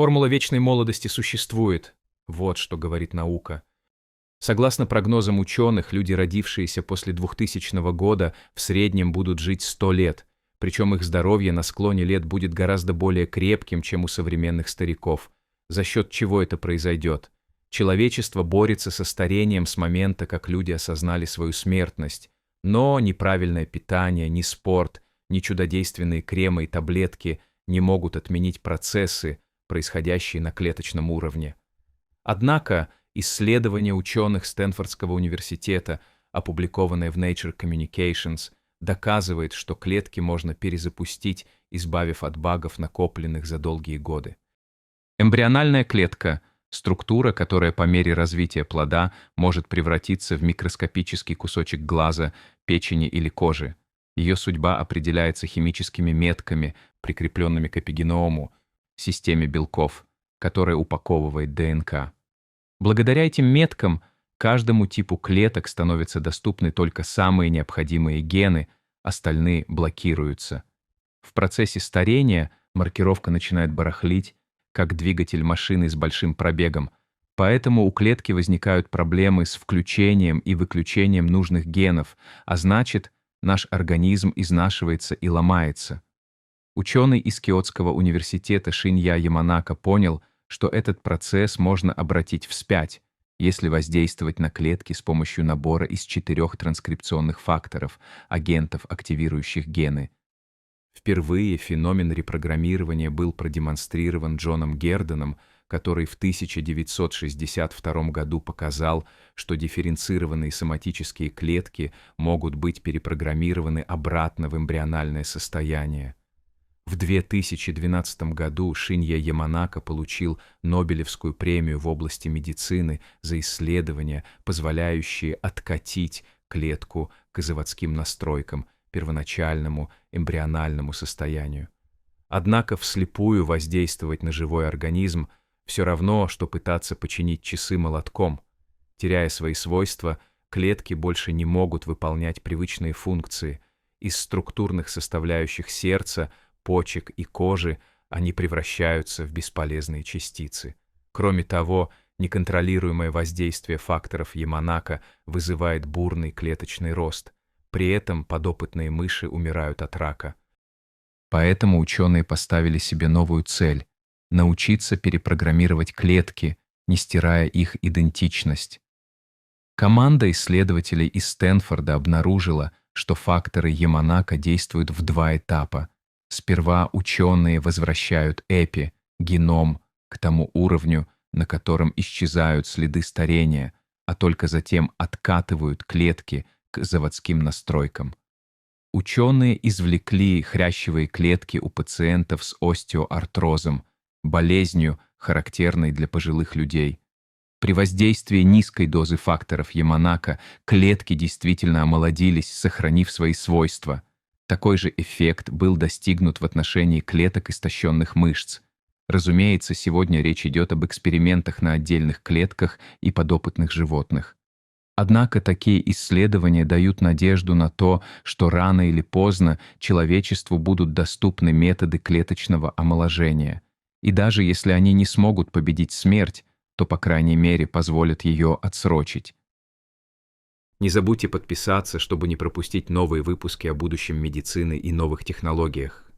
Формула вечной молодости существует. Вот что говорит наука. Согласно прогнозам ученых, люди, родившиеся после 2000 года, в среднем будут жить 100 лет, причем их здоровье на склоне лет будет гораздо более крепким, чем у современных стариков. За счет чего это произойдет? Человечество борется со старением с момента, как люди осознали свою смертность. Но неправильное питание, ни спорт, ни чудодейственные кремы и таблетки не могут отменить процессы, происходящие на клеточном уровне. Однако исследование ученых Стэнфордского университета, опубликованное в Nature Communications, доказывает, что клетки можно перезапустить, избавив от багов, накопленных за долгие годы. Эмбриональная клетка – структура, которая по мере развития плода может превратиться в микроскопический кусочек глаза, печени или кожи. Ее судьба определяется химическими метками, прикрепленными к эпигеному, системе белков, которая упаковывает ДНК. Благодаря этим меткам каждому типу клеток становятся доступны только самые необходимые гены, остальные блокируются. В процессе старения маркировка начинает барахлить, как двигатель машины с большим пробегом, поэтому у клетки возникают проблемы с включением и выключением нужных генов, а значит, наш организм изнашивается и ломается. Ученый из Киотского университета Шинья Яманака понял, что этот процесс можно обратить вспять, если воздействовать на клетки с помощью набора из 4 транскрипционных факторов, агентов, активирующих гены. Впервые феномен репрограммирования был продемонстрирован Джоном Гердоном, который в 1962 году показал, что дифференцированные соматические клетки могут быть перепрограммированы обратно в эмбриональное состояние. В 2012 году Шинья Яманака получил Нобелевскую премию в области медицины за исследования, позволяющие откатить клетку к заводским настройкам, первоначальному эмбриональному состоянию. Однако вслепую воздействовать на живой организм все равно, что пытаться починить часы молотком. Теряя свои свойства, клетки больше не могут выполнять привычные функции. Из структурных составляющих сердца, почек и кожи они превращаются в бесполезные частицы. Кроме того, неконтролируемое воздействие факторов Яманака вызывает бурный клеточный рост. При этом подопытные мыши умирают от рака. Поэтому ученые поставили себе новую цель – научиться перепрограммировать клетки, не стирая их идентичность. Команда исследователей из Стэнфорда обнаружила, что факторы Яманака действуют в 2 этапа. Сперва ученые возвращают геном, к тому уровню, на котором исчезают следы старения, а только затем откатывают клетки к заводским настройкам. Ученые извлекли хрящевые клетки у пациентов с остеоартрозом, болезнью, характерной для пожилых людей. При воздействии низкой дозы факторов Яманака клетки действительно омолодились, сохранив свои свойства. Такой же эффект был достигнут в отношении клеток истощенных мышц. Разумеется, сегодня речь идет об экспериментах на отдельных клетках и подопытных животных. Однако такие исследования дают надежду на то, что рано или поздно человечеству будут доступны методы клеточного омоложения. И даже если они не смогут победить смерть, то, по крайней мере, позволят ее отсрочить. Не забудьте подписаться, чтобы не пропустить новые выпуски о будущем медицины и новых технологиях.